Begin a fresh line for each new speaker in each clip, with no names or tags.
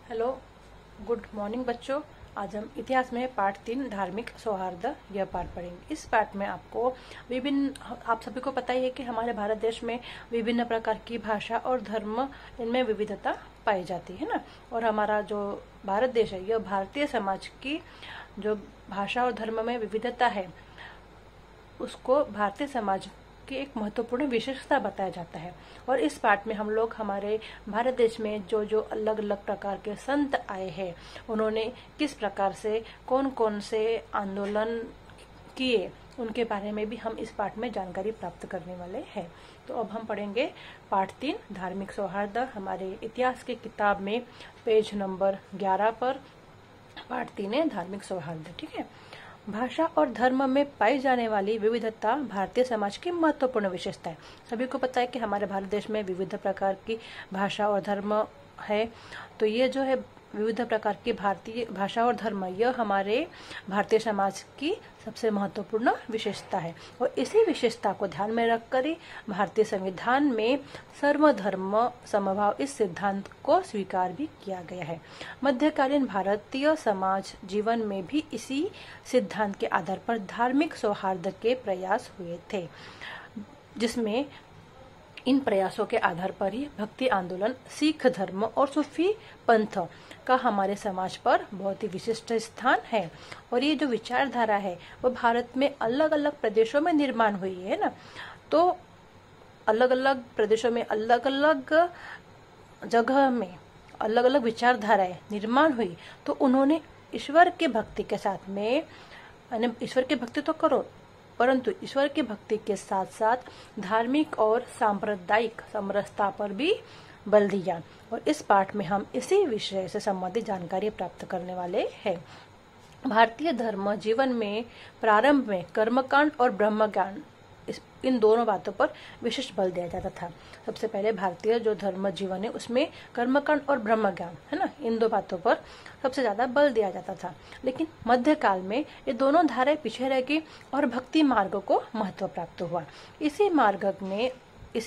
Hello, good morning बच्चों। आज हम इतिहास में पार्ट 3 धार्मिक सौहार्द यह पाठ पढ़ेंगे। इस पाठ में आपको आप सभी को पता ही है कि हमारे भारत देश में विभिन्न प्रकार की भाषा और धर्म इनमें विविधता पाई जाती है ना। और हमारा जो भारत देश है यह भारतीय समाज की जो भाषा और धर्म में विविधता है उसको भारतीय समाज की एक महत्वपूर्ण विशेषता बताया जाता है। और इस पाठ में हम लोग हमारे भारत देश में जो जो अलग अलग प्रकार के संत आए हैं उन्होंने किस प्रकार से कौन कौन से आंदोलन किए उनके बारे में भी हम इस पाठ में जानकारी प्राप्त करने वाले हैं। तो अब हम पढ़ेंगे पाठ 3 धार्मिक सौहार्द। हमारे इतिहास की किताब में पेज नंबर 11 पर पाठ 3 है धार्मिक सौहार्द। ठीक है। भाषा और धर्म में पाई जाने वाली विविधता भारतीय समाज की महत्वपूर्ण विशेषता है। सभी को पता है कि हमारे भारत देश में विविध प्रकार की भाषा और धर्म है। तो ये जो है विविध प्रकार की भारतीय भाषा और धर्म यह हमारे भारतीय समाज की सबसे महत्वपूर्ण विशेषता है। और इसी विशेषता को ध्यान में रखकर ही भारतीय संविधान में सर्वधर्म समभाव इस सिद्धांत को स्वीकार भी किया गया है। मध्यकालीन भारतीय समाज जीवन में भी इसी सिद्धांत के आधार पर धार्मिक सौहार्द के प्रयास हुए थे, जिसमें इन प्रयासों के आधार पर ही भक्ति आंदोलन, सिख धर्म और सूफी पंथ का हमारे समाज पर बहुत ही विशिष्ट स्थान है। और ये जो विचारधारा है वो भारत में अलग अलग प्रदेशों में निर्माण हुई है ना। तो अलग अलग प्रदेशों में अलग अलग जगह में अलग अलग विचारधाराएं निर्माण हुई। तो उन्होंने ईश्वर के भक्ति के साथ में ईश्वर की भक्ति तो करो परंतु ईश्वर की भक्ति के साथ साथ धार्मिक और सांप्रदायिक समरसता पर भी बल दिया। और इस पाठ में हम इसी विषय से संबंधित जानकारी प्राप्त करने वाले हैं। भारतीय धर्म जीवन में प्रारंभ में कर्मकांड और ब्रह्मज्ञान इन दोनों बातों पर विशेष बल दिया जाता था। सबसे पहले भारतीय जो धर्म जीवन है उसमें कर्मकांड और ब्रह्मज्ञान है ना, इन दो बातों पर सबसे ज्यादा बल दिया जाता था। लेकिन मध्यकाल में ये दोनों धाराएं पीछे रह गई और भक्ति मार्ग को महत्व प्राप्त हुआ। इसी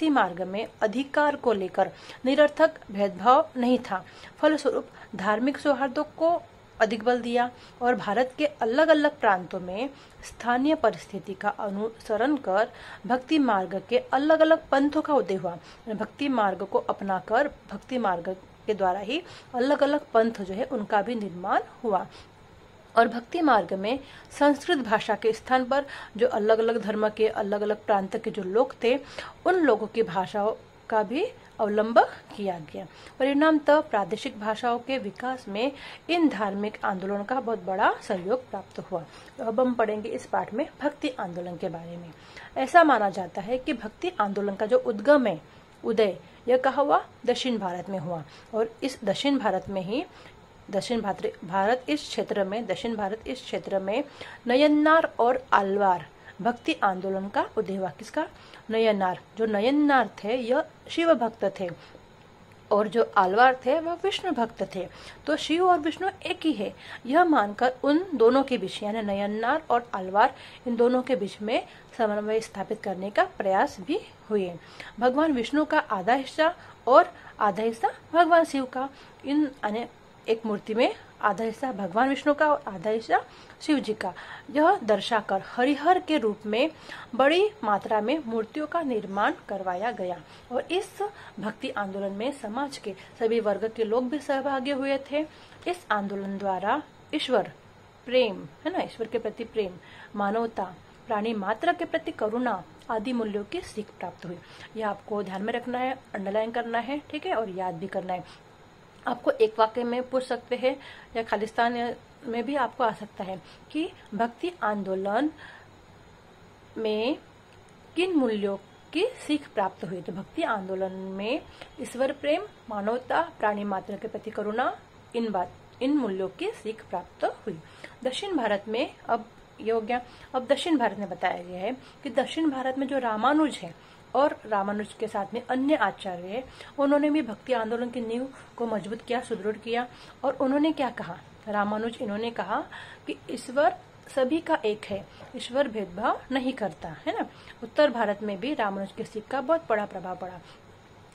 मार्ग में अधिकार को लेकर निरर्थक भेदभाव नहीं था। फलस्वरूप धार्मिक सौहार्द को अधिक बल दिया और भारत के अलग अलग प्रांतों में स्थानीय परिस्थिति का अनुसरण कर भक्ति मार्ग के अलग अलग पंथों का उदय हुआ। भक्ति मार्ग को अपनाकर भक्ति मार्ग के द्वारा ही अलग अलग पंथ जो है उनका भी निर्माण हुआ। और भक्ति मार्ग में संस्कृत भाषा के स्थान पर जो अलग अलग धर्म के अलग अलग प्रांत के जो लोग थे उन लोगों की भाषाओं का भी अवलंब किया गया। परिणामतः प्रादेशिक भाषाओं के विकास में इन धार्मिक आंदोलनों का बहुत बड़ा सहयोग प्राप्त हुआ। तो अब हम पढ़ेंगे इस पाठ में भक्ति आंदोलन के बारे में। ऐसा माना जाता है कि भक्ति आंदोलन का जो उदय यह कहा हुआ दक्षिण भारत में हुआ। और इस दक्षिण भारत इस क्षेत्र में नयन्नार और आलवार भक्ति आंदोलन का उदय हुआ। किसका? नयन्नार थे यह शिव भक्त थे और जो आलवार थे वह विष्णु भक्त थे। तो शिव और विष्णु एक ही है यह मानकर उन दोनों के बीच यानी नयन्नार और आलवार इन दोनों के बीच में समन्वय स्थापित करने का प्रयास भी हुए। भगवान विष्णु का आधा हिस्सा और आधा हिस्सा भगवान शिव का, इन एक मूर्ति में आधा हिस्सा भगवान विष्णु का और आधा हिस्सा शिव जी का, यह दर्शाकर हरिहर के रूप में बड़ी मात्रा में मूर्तियों का निर्माण करवाया गया। और इस भक्ति आंदोलन में समाज के सभी वर्ग के लोग भी सहभागी हुए थे। इस आंदोलन द्वारा ईश्वर प्रेम है ना, ईश्वर के प्रति प्रेम, मानवता, प्राणी मात्र के प्रति करुणा आदि मूल्यों की सीख प्राप्त हुई। यह आपको ध्यान में रखना है, अंडरलाइन करना है, ठीक है, और याद भी करना है। आपको एक वाक्य में पूछ सकते हैं या खालिस्तान में भी आपको आ सकता है कि भक्ति आंदोलन में किन मूल्यों की सीख प्राप्त हुई। तो भक्ति आंदोलन में ईश्वर प्रेम, मानवता, प्राणी मात्र के प्रति करुणा, इन मूल्यों की सीख प्राप्त हुई। दक्षिण भारत में अब दक्षिण भारत में बताया गया है कि दक्षिण भारत में जो रामानुज है और रामानुज के साथ में अन्य आचार्य है उन्होंने भी भक्ति आंदोलन की नींव को मजबूत किया, सुदृढ़ किया। और उन्होंने क्या कहा, इन्होंने कहा कि ईश्वर सभी का एक है, ईश्वर भेदभाव नहीं करता है ना। उत्तर भारत में भी रामानुज के सीख का बहुत बड़ा प्रभाव पड़ा।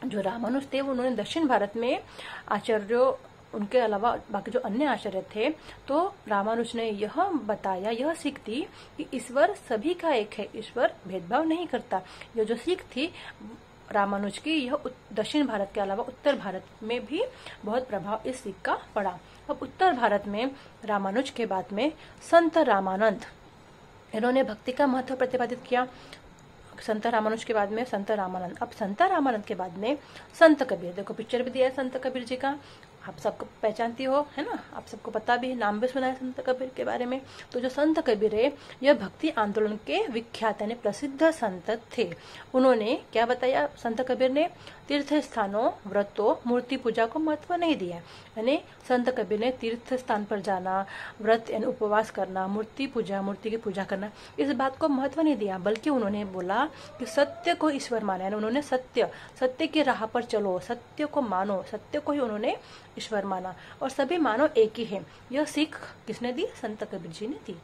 जो रामानुज थे उन्होंने दक्षिण भारत में आचार्यों उनके अलावा बाकी जो अन्य आचार्य थे, तो रामानुज ने यह बताया, यह सीख दी कि ईश्वर सभी का एक है, ईश्वर भेदभाव नहीं करता। यह जो सीख थी रामानुज की, यह दक्षिण भारत के अलावा उत्तर भारत में भी बहुत प्रभाव इस सीख का पड़ा। अब उत्तर भारत में रामानुज के बाद में संत रामानंद, इन्होंने भक्ति का महत्व प्रतिपादित किया। संत रामानुज के बाद में संत रामानंद। अब संत रामानंद के बाद में संत कबीर। देखो पिक्चर भी दिया है संत कबीर जी का, आप सबको पहचानती हो, है ना, आप सबको पता भी है, नाम भी सुना है संत कबीर के बारे में। तो जो संत कबीर है, यह भक्ति आंदोलन के विख्यात यानी प्रसिद्ध संत थे। उन्होंने क्या बताया संत कबीर ने? तीर्थ स्थानों, व्रतों, मूर्ति पूजा को महत्व नहीं दिया। यानी संत कबीर ने तीर्थ स्थान पर जाना, व्रत यानी उपवास करना, मूर्ति पूजा, मूर्ति की पूजा करना, इस बात को महत्व नहीं दिया, बल्कि उन्होंने बोला कि सत्य को ईश्वर माना। यानी उन्होंने सत्य की राह पर चलो, सत्य को मानो, सत्य को ही उन्होंने ईश्वर माना और सभी मानो एक ही है। यह सीख किसने दी? संत कबीर जी ने दी।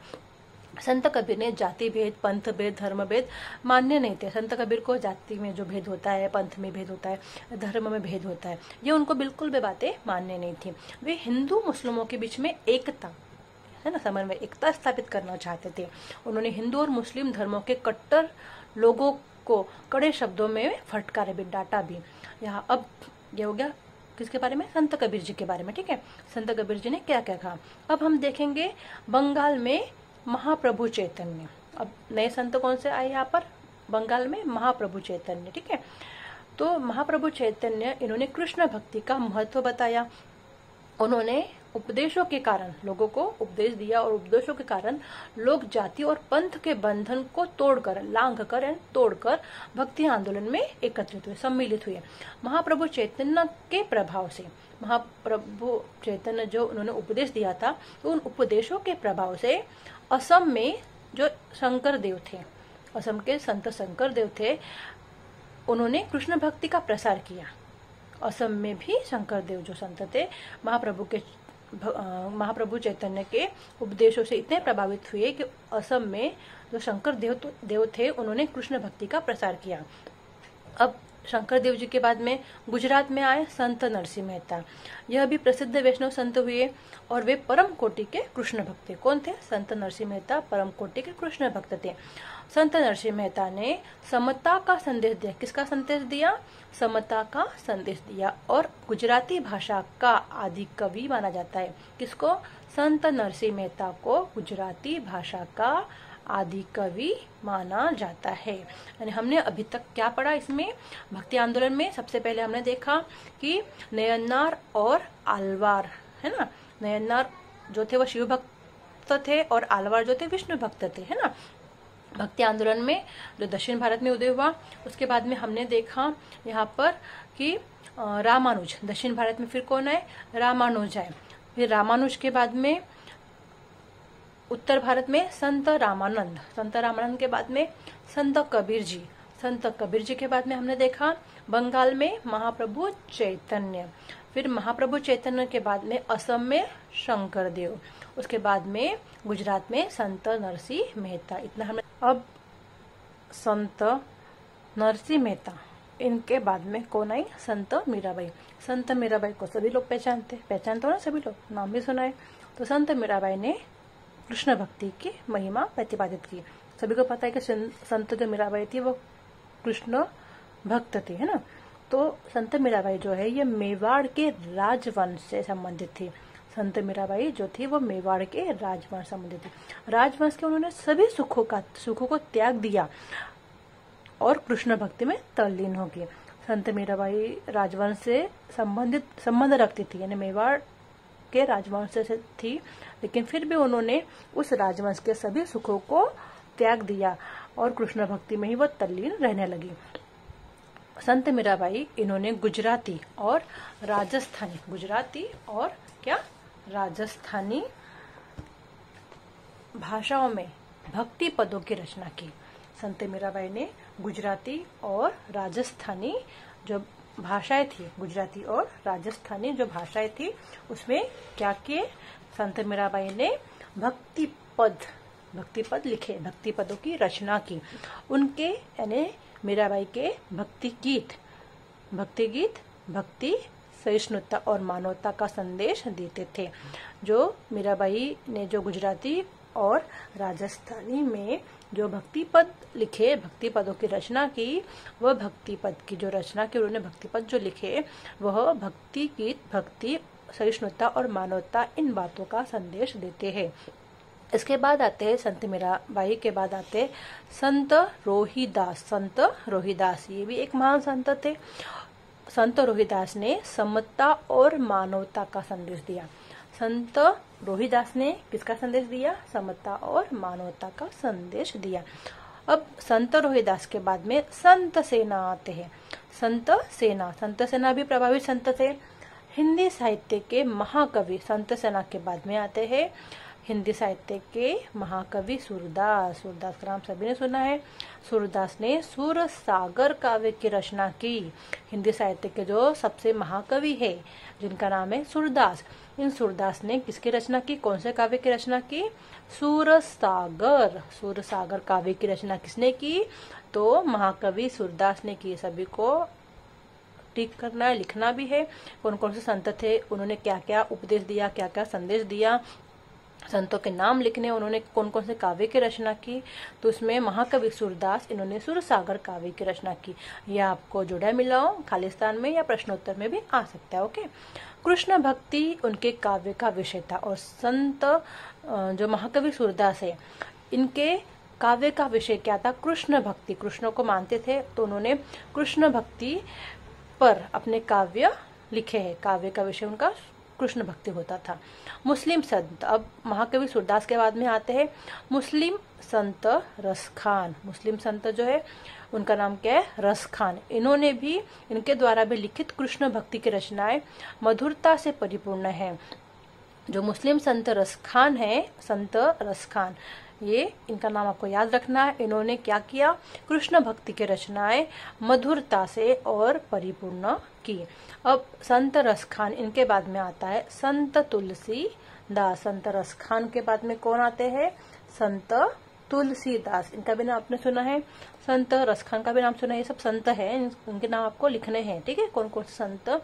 संत कबीर ने जाति भेद, पंथ भेद, धर्म भेद मान्य नहीं थे। संत कबीर को जाति में जो भेद होता है, पंथ में भेद होता है, धर्म में भेद होता है, ये उनको बिल्कुल भी बातें मान्य नहीं थी। वे हिंदू मुस्लिमों के बीच में एकता, है ना, समन्वय, एकता स्थापित करना चाहते थे। उन्होंने हिंदू और मुस्लिम धर्मों के कट्टर लोगों को कड़े शब्दों में फटकारे भी, डांटा भी। यहाँ अब ये हो गया किसके बारे में? संत कबीर जी के बारे में। ठीक है, संत कबीर जी ने क्या क्या कहा। अब हम देखेंगे बंगाल में महाप्रभु चैतन्य। अब नए संत कौन से आए यहाँ पर? बंगाल में महाप्रभु चैतन्य। ठीक है, तो महाप्रभु चैतन्य, इन्होंने कृष्ण भक्ति का महत्व बताया। उन्होंने उपदेशों के कारण लोगों को उपदेश दिया और उपदेशों के कारण लोग जाति और पंथ के बंधन को तोड़कर, लांघ कर, तोड़कर भक्ति आंदोलन में एकत्रित हुए, सम्मिलित हुए। महाप्रभु चैतन्य के प्रभाव से, महाप्रभु चैतन्य जो उन्होंने उपदेश दिया था, तो उन उपदेशों के प्रभाव से असम में जो शंकर देव थे, असम के संत शंकर देव थे, उन्होंने कृष्ण भक्ति का प्रसार किया। असम में भी शंकर देव जो संत थे, महाप्रभु चैतन्य के उपदेशों से इतने प्रभावित हुए कि असम में जो शंकर देव थे, उन्होंने कृष्ण भक्ति का प्रसार किया। अब शंकर देव जी के बाद में गुजरात में आए संत नरसिंह मेहता। यह भी प्रसिद्ध वैष्णव संत हुए और वे परम कोटि के कृष्ण भक्त थे। कौन थे? संत नरसिंह मेहता परम कोटि के कृष्ण भक्त थे। संत नरसिंह मेहता ने समता का संदेश दिया। किसका संदेश दिया? समता का संदेश दिया और गुजराती भाषा का आदि कवि माना जाता है। किसको? संत नरसिंह मेहता को गुजराती भाषा का आदि कवि माना जाता है। यानी हमने अभी तक क्या पढ़ा इसमें? भक्ति आंदोलन में सबसे पहले हमने देखा कि नयनार और आलवार, है ना, नयनार जो थे वो शिव भक्त थे और आलवार जो थे विष्णु भक्त थे, है ना। भक्ति आंदोलन में जो दक्षिण भारत में उदय हुआ, उसके बाद में हमने देखा यहाँ पर कि रामानुज, दक्षिण भारत में फिर कौन है? रामानुज है। फिर रामानुज के बाद में उत्तर भारत में संत रामानंद, संत रामानंद के बाद में संत कबीर जी, संत कबीर जी के बाद में हमने देखा बंगाल में महाप्रभु चैतन्य, फिर महाप्रभु चैतन्य के बाद में असम में शंकर देव, उसके बाद में गुजरात में संत नरसिंह मेहता। इतना हमने। अब संत नरसिंह मेहता, इनके बाद में कौन आई? संत मीराबाई। संत मीराबाई को सभी लोग पहचानते हो ना, सभी लोग नाम भी सुना है। तो संत मीराबाई ने कृष्ण भक्ति की महिमा प्रतिपादित की। सभी को पता है कि संत जो मीराबाई थी वो कृष्ण भक्त थी, है ना। तो संत मीराबाई जो है ये मेवाड़ के राजवंश से संबंधित थी। संत मीराबाई जो थी वो मेवाड़ के राजवंश से संबंधित थी। राजवंश के उन्होंने सभी सुखों को त्याग दिया और कृष्ण भक्ति में तल्लीन हो गई। संत मीराबाई राजवंश से संबंध रखती थी, यानी मेवाड़ के राजवंश से थी, लेकिन फिर भी उन्होंने उस राजवंश के सभी सुखों को त्याग दिया और कृष्ण भक्ति में ही वो तल्लीन रहने लगी। संत मीराबाई, इन्होंने गुजराती और राजस्थानी भाषाओं में भक्ति पदों की रचना की। संत मीराबाई ने गुजराती और राजस्थानी जो भाषाएं थी, गुजराती और राजस्थानी जो भाषाएं थी, उसमें क्या किए? संत मीराबाई ने भक्ति पद लिखे, भक्ति पदों की रचना की। उनके यानी मीराबाई के भक्ति गीत भक्ति सहिष्णुता और मानवता का संदेश देते थे। जो मीराबाई ने जो गुजराती और राजस्थानी में जो भक्ति पद लिखे, भक्ति पदों की रचना की, वह भक्ति पद की जो रचना की उन्होंने भक्ति पद जो लिखे वह भक्ति गीत, भक्ति, सहिष्णुता और मानवता, इन बातों का संदेश देते हैं। इसके बाद आते हैं संत मीराबाई के बाद आते हैं संत रोहिदास। संत रोहिदास ये भी एक महान संत थे। संत रोहिदास ने समता और मानवता का संदेश दिया। संत रोहिदास ने किसका संदेश दिया? समता और मानवता का संदेश दिया। अब संत रोहिदास के बाद में संत सेना आते हैं। संत सेना भी प्रभावित संत थे। हिंदी साहित्य के महाकवि संत सेना के बाद में आते हैं हिंदी साहित्य के महाकवि सूरदास। सूरदास का नाम सभी ने सुना है। सूरदास ने सूर सागर काव्य की रचना की। हिंदी साहित्य के जो सबसे महाकवि है जिनका नाम है सूरदास, इन सूरदास ने किसकी रचना की? कौन से काव्य की रचना की? सूर सागर काव्य की रचना किसने की? तो महाकवि सूरदास ने की। सभी को टिक करना है, लिखना भी है कौन कौन से संत थे, उन्होंने क्या क्या उपदेश दिया, क्या क्या संदेश दिया, संतों के नाम लिखने, उन्होंने कौन कौन से काव्य की रचना की। तो उसमें महाकवि सूरदास, इन्होंने सूर सागर काव्य की रचना की। यह आपको जुड़ा मिला हो खालिस्तान में या प्रश्नोत्तर में भी आ सकता है। ओके, कृष्ण भक्ति उनके काव्य का विषय था और संत जो महाकवि सूरदास है इनके काव्य का विषय क्या था? कृष्ण भक्ति। कृष्ण को मानते थे तो उन्होंने कृष्ण भक्ति पर अपने काव्य लिखे हैं। काव्य का विषय उनका कृष्ण भक्ति होता था। मुस्लिम संत, अब महाकवि सूरदास के बाद में आते हैं मुस्लिम संत रस खान। मुस्लिम संत जो है उनका नाम क्या है? रस खान। इन्होंने भी, इनके द्वारा भी लिखित कृष्ण भक्ति की रचनाएं मधुरता से परिपूर्ण है। जो मुस्लिम संत रस खान है, संत रस खान, ये इनका नाम आपको याद रखना है। इन्होंने क्या किया? कृष्ण भक्ति की रचनाएं मधुरता से और परिपूर्ण की। अब संत रस खान, इनके बाद में आता है संत तुलसीदास। संत रस खान के बाद में कौन आते हैं? संत तुलसीदास। इनका भी नाम आपने सुना है, संत रस खान का भी नाम सुना है। ये सब संत हैं, इनके नाम आपको लिखने हैं। ठीक है, कौन कौन से संत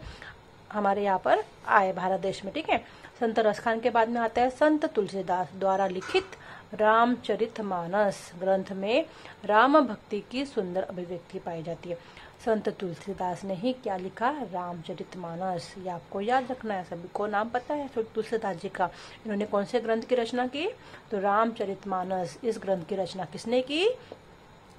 हमारे यहाँ पर आए भारत देश में। ठीक है, संत रस खान के बाद में आता है संत तुलसीदास द्वारा लिखित रामचरितमानस ग्रंथ में राम भक्ति की सुंदर अभिव्यक्ति पाई जाती है। संत तुलसीदास ने ही क्या लिखा? रामचरितमानस। ये आपको याद रखना है, सभी को नाम पता है तुलसीदास जी का। इन्होंने कौन से ग्रंथ की रचना की? तो रामचरितमानस। इस ग्रंथ की रचना किसने की?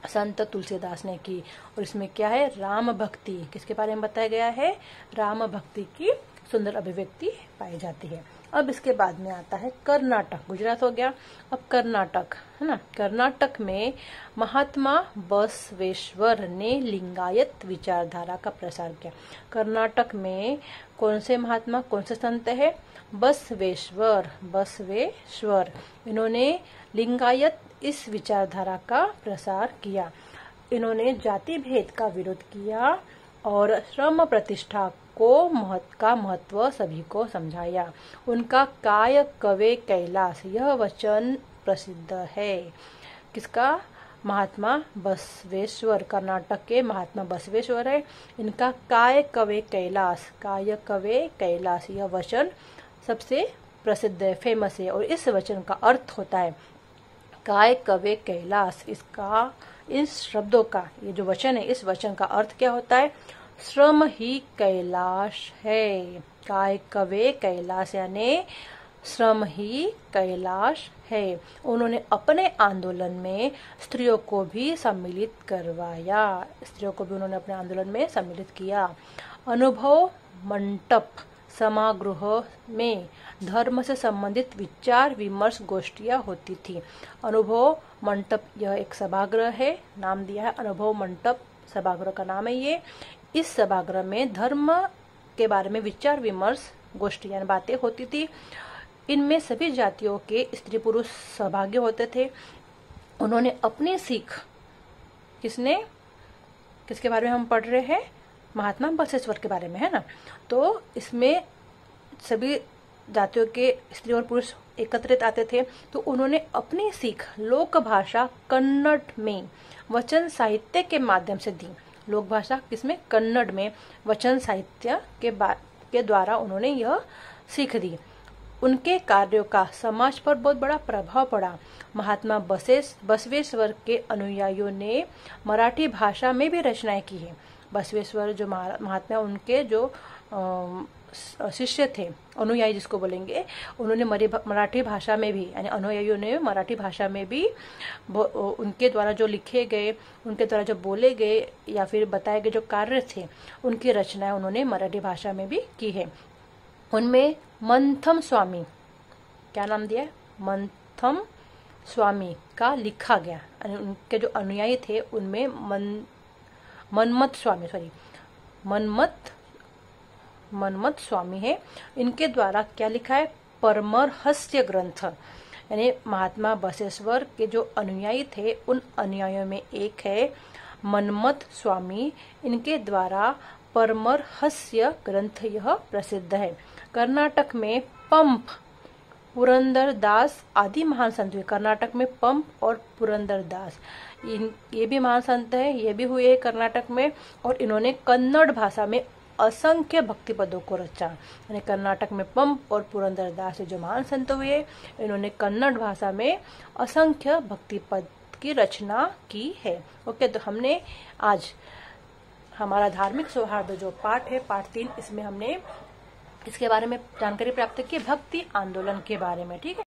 संत तुलसीदास ने की। और इसमें क्या है? राम भक्ति, किसके बारे में बताया गया है? राम भक्ति की सुंदर अभिव्यक्ति पाई जाती है। अब इसके बाद में आता है कर्नाटक। गुजरात हो गया, अब कर्नाटक है ना। कर्नाटक में महात्मा बसवेश्वर ने लिंगायत विचारधारा का प्रसार किया। कर्नाटक में कौन से महात्मा, कौन से संत है? बसवेश्वर। इन्होंने लिंगायत इस विचारधारा का प्रसार किया। इन्होंने जाति भेद का विरोध किया और श्रम प्रतिष्ठा का महत्व सभी को समझाया। उनका काय कवे कैलाश यह वचन प्रसिद्ध है। किसका? महात्मा बसवेश्वर। कर्नाटक के महात्मा बसवेश्वर है। इनका काय कवे कैलाश यह वचन सबसे प्रसिद्ध है, फेमस है। और इस वचन का अर्थ होता है काय कवे कैलाश। इस शब्दों का, ये जो वचन है, इस वचन का अर्थ क्या होता है? श्रम ही कैलाश है। काय कवे कैलाश यानी श्रम ही कैलाश है। उन्होंने अपने आंदोलन में स्त्रियों को भी सम्मिलित करवाया। स्त्रियों को भी उन्होंने अपने आंदोलन में सम्मिलित किया। अनुभव मंटप समागृह में धर्म से संबंधित विचार विमर्श गोष्ठियां होती थी। अनुभव मंटप यह एक सभागृह है, नाम दिया है अनुभव मंटप, सभागृह का नाम है ये। इस सभागृह में धर्म के बारे में विचार विमर्श गोष्ठियां बातें होती थी। इनमें सभी जातियों के स्त्री पुरुष सहभागी होते थे। उन्होंने अपनी सीख, किसके बारे में हम पढ़ रहे हैं? महात्मा बसवेश्वर के बारे में, है ना। तो इसमें सभी जातियों के स्त्री और पुरुष एकत्रित आते थे। तो उन्होंने अपनी सीख लोक भाषा कन्नड़ में वचन साहित्य के माध्यम से दी। लोक भाषा किसमें? कन्नड़ में वचन साहित्य के के द्वारा उन्होंने यह सीख दी। उनके कार्यों का समाज पर बहुत बड़ा प्रभाव पड़ा। महात्मा बसवेश्वर के अनुयायियों ने मराठी भाषा में भी रचनाएं की है। बसवेश्वर जो महात्मा, उनके जो शिष्य थे, अनुयायी जिसको बोलेंगे, उन्होंने मराठी भाषा में भी, यानी अनुयायियों ने मराठी भाषा में भी उनके द्वारा जो लिखे गए, उनके द्वारा जो बोले गए या फिर बताए गए जो कार्य थे, उनकी रचनाएं उन्होंने मराठी भाषा में भी की है। उनमें मंथम स्वामी, क्या नाम दिया है, मंथम स्वामी का लिखा गया, यानी उनके जो अनुयायी थे उनमें मनमत स्वामी है। इनके द्वारा क्या लिखा है, परमरहस्य ग्रंथ, यानी महात्मा बसवेश्वर के जो अनुयायी थे उन अनुयायियों में एक है मनमत स्वामी। इनके द्वारा परमरहस्य ग्रंथ यह प्रसिद्ध है। कर्नाटक में पंप, पुरंदरदास आदि महान संत हुए। कर्नाटक में पंप और पुरंदरदास, ये भी महान संत है, ये भी हुए कर्नाटक में, और इन्होंने कन्नड़ भाषा में असंख्य भक्ति पदों को रचा। यानी कर्नाटक में पंप और पुरंदरदास जो महान संत हुए, इन्होंने कन्नड़ भाषा में असंख्य भक्ति पद की रचना की है। ओके, तो हमने आज हमारा धार्मिक सौहार्द जो पाठ है, पाठ 3, इसमें हमने इसके बारे में जानकारी प्राप्त की, भक्ति आंदोलन के बारे में। ठीक है।